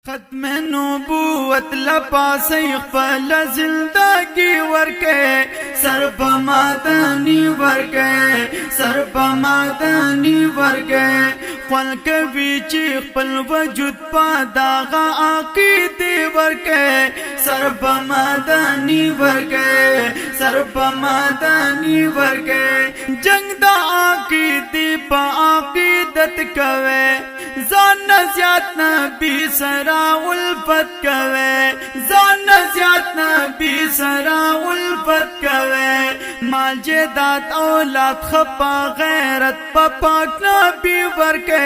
ختم نبوت لپاسی خپل زندگی ورکے سر په مدنی ورکے سر په مدنی ورکے خپل کوي چې خپل وجود په داغه عقیده ورکے سر په مدنی ورکے سر په مدنی ورکے جنگ دا عقیده په عقیدت کوي ځان زیات نبی سرا الفت کوي ځان زیات نبی سرا الفت کوي مال جداد اولاد خپا غیرت په پاک نبی ورکه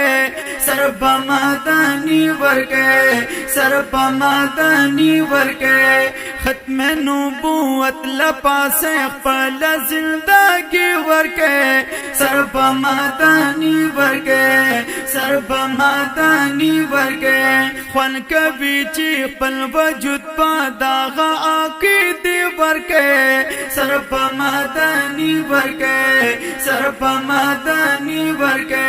سر په مدنی ورکه سر په مدنی ورکه ختم نبوت لپاس خپل زندگی ورکه سر په مدنی ورکه سر په مدنی ورکه خوان کوي چې خپل وجود په داغه عقیده ورکه سر په مدنی ورکه سر په مدنی ورکه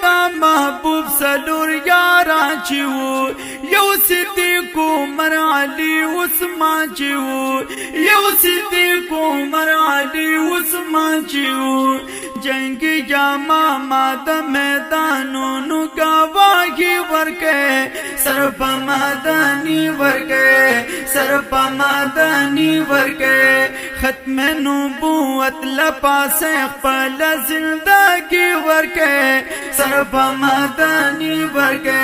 تا محبوب سلور یارا چیو یو صدیق عمر علی عثمان چیو یو صدیق عمر علی عثمان چیو جنگ جاما ماد میدانونو گواہی ورکے سر په مدنی ورکے سر په مدنی ورکے ختم نبوت لپاس خپل زندگی ورکے سر په مدنی ورکے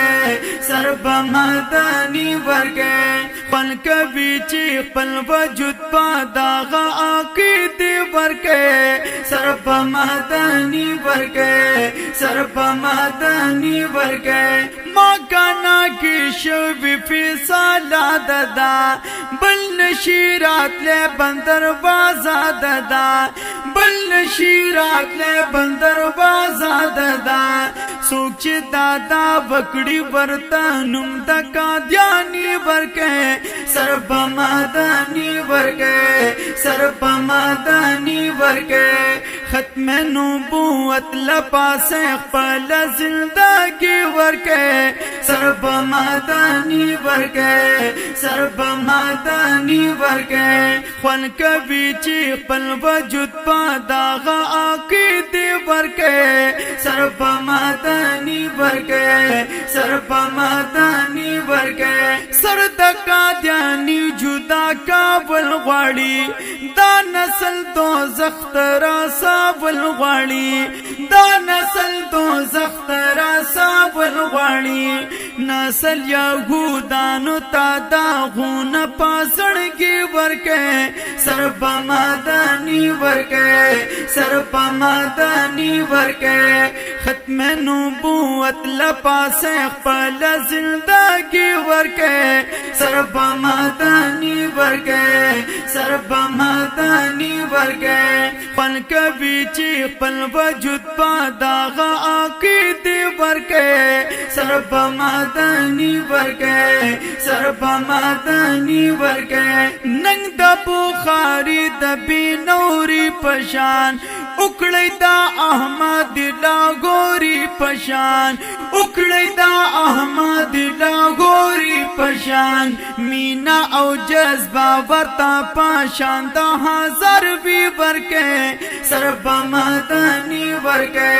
سر په مدنی ورکے خپل کوي چې خپل وجود په داغه عقیده ورکے سر په مدنی ورکے سر په مدنی ورکے ما کانا کی شوی فیصلہ ددا بل نشیرات لے بندر بازا ددا بل نشیرات لے بندر بازا ددا سوچ دادا بکڑی ورتا نم دکا دیانی ورکے سر په مدنی ورکے سر په مدنی ورکے ختم نبوت لپاس خپل زندگی ورکے سر په مدنی ورکے سر په مدنی ورکے خوان کوي چې خپل وجود په داغه عقیده ورکے سر په مدنی ورکے سر په مدنی ورکے سر دکا دیانی جدا کابل غواړي دا نسل دوزخ ترا سابل غواړي دا نسل دوزخ ترا سابل غواړي نسل یهودانو تا دا غون پاسړګي ورکه سر په مدنی ورکه سر په مدنی ورکه ختم نبوت لپاس خپل زندگی ورکه سر په مدنی ورکه سر په مدنی ورکه خپل کوي چې خپل وجود په داغه عقیده ورکه سر په مدنی ورکه سر په مدنی ورکه ننګ د بخاری د بنوري پشان اکړی دا احمد لاغوري پشان اکړی دا احمد لاغوري پشان مینا او جذبه ورتا پشان دا هزار وی ورکه سر په مدنی ورکه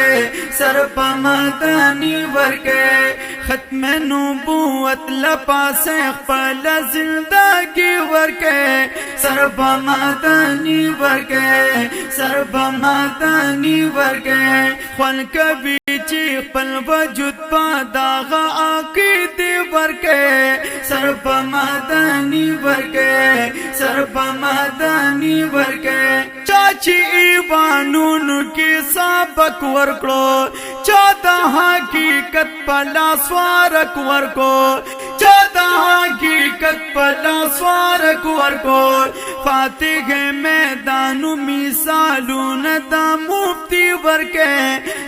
سر په مدنی ورکه ختم نبوت لپاس خپل زندگی ورکه سر په مدنی ورکه سر په مدنی ورکه خوان کوي چې خپل وجود په داغه عقیده ورکه سر په مدنی ورکه سر په مدنی ورکه چاچی ایوانونو کې سبق ورکړو چا د حقیقت په لاس ورک ورکو چا د حقیقت په لاس ورک ورکو फातिह मैदानु मिसालू नदा मुफ्ती वर्के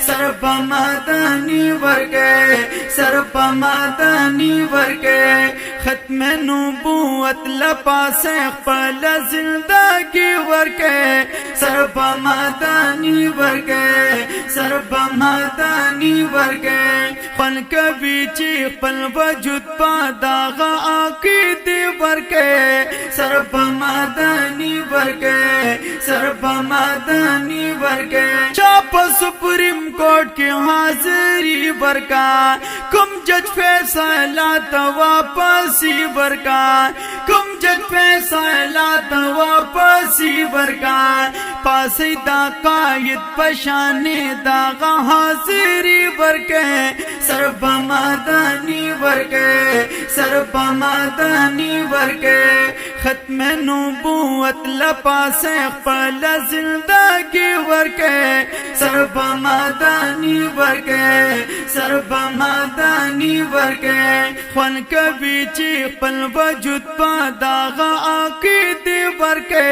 सर्प मदनी वर्के सर्प मदनी वर्के खत्म नबूवत लपासे खपल जिंदगी वर्के सर्प मदनी वर्के सर्प मदनी वर्के पन कभी खपल वजूद पादागा आकीदी वर्के सर्प मदनी वर्के सर्प मदनी वर्के चाप सुप्रीम कोर्ट की हाजिरी वर्का कुम जज फैसला तो वापसी वर्का कुम जज फैसला तो वापसी वर्का पासीदा कायद पशाने दागा हाजिरी वर्के सर्प मदनी वर्के सर्प मदनी वर्के खत्म नबूवत लपासे खपल जिंदगी वर्के सर्प मदनी वर्के सर्प मदनी वर्के खन कभी खपल वजूद पादागा आकीदी वर्के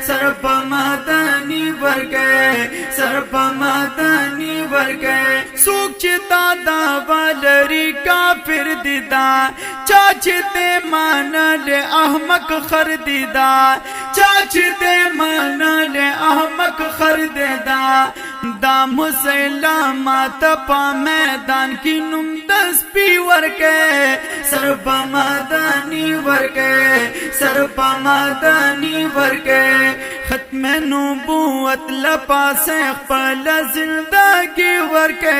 सर्प मदनी वर्के सर्प मदनी वर्के सूचिता दावलरी काफिर दिदा चाचते मानले अहमक खरीदा चाचते मानले अहमक खरीदा दाम मुसैलमा तपा मैदान की नुमदस पीवर के सर्प मदनी वर्के सर्प मदनी वर्के खत्म नबूवत लपासे खपल जिंदगी वर्के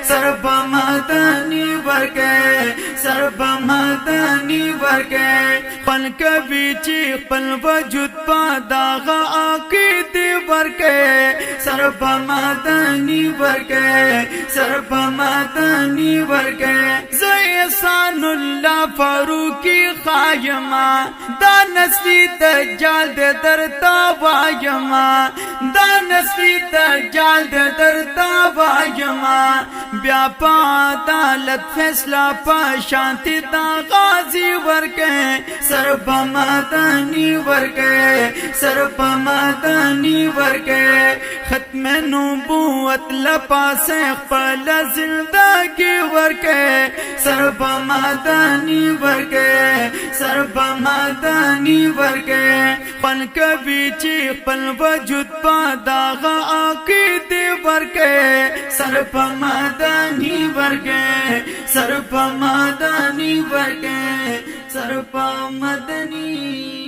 सर्प मदनी वर्के सर्प मदनी वर्के पन कभी खपल वजूद पादागा आकीदी वर्के सर्प मदनी वर्के सर्प मदनी वर्के ज़ैसानुल्लाह फारूकी खायमा दानस्ली दज्जाल दे दरता वायमा दानस्ली दज्जाल दे दरता वायमा ब्यापा अदालत फैसला पा शांति दा गाजी वर्के सर्प मदनी वर्के सर्प मदनी वर्के खत्म नबूवत लपासे खपल जिंदगी वर्के सर्प मदनी वर्के सर्प मदनी वर्के पन कभी खपल वजूद पादागा आकीदी वर्के सर्प मदनी वर्के सर्प मदनी वर्के सर्प मदनी।